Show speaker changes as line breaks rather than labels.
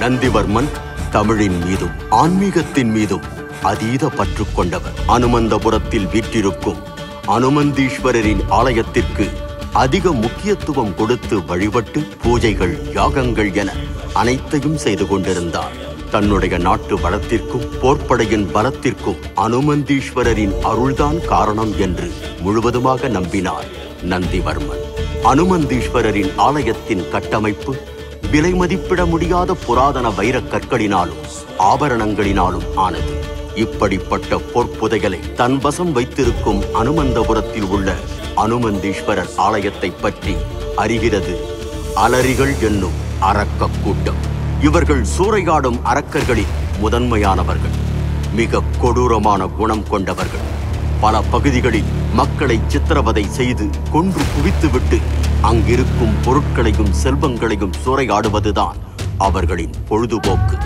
நந்திவர்மன் தமிழின் மீதும் ஆன்மீகத்தின் மீதும் அதீத பற்று கொண்டவர். அனுமந்தபுரத்தில் வீற்றிருக்கும் அனுமந்தீஸ்வரரின் ஆலயத்திற்கு அதிக முக்கியத்துவம் கொடுத்து வழிபட்டு பூஜைகள், யாகங்கள் என அனைத்தையும் செய்து கொண்டிருந்தார். தன்னுடைய நாட்டு வளத்திற்கும் போர்ப்படையின் பலத்திற்கும் அனுமந்தீஸ்வரரின் அருள்தான் காரணம் என்று முழுவதுமாக நம்பினார் நந்திவர்மன். அனுமந்தீஸ்வரரின் ஆலயத்தின் கட்டமைப்பு விலை மதிப்பிட முடியாத புராதன வைரக் கற்களினாலும் ஆபரணங்களினாலும் ஆனது. இப்படிப்பட்ட பொற்புதைகளை தன் வசம் வைத்திருக்கும் அனுமந்தபுரத்தில் உள்ள அனுமந்தீஸ்வரர் ஆலயத்தை பற்றி அறிகிறது அலரிகள் என்னும் அரக்க கூட்டம். இவர்கள் சூறையாடும் அரக்கர்களில் முதன்மையானவர்கள். மிக கொடூரமான குணம் கொண்டவர்கள். பல பகுதிகளில் மக்களை சித்திரவதை செய்து கொன்று குவித்துவிட்டு அங்கிருக்கும் பொருட்களையும் செல்வங்களையும் சூறையாடுவதுதான் அவர்களின் பொழுதுபோக்கு.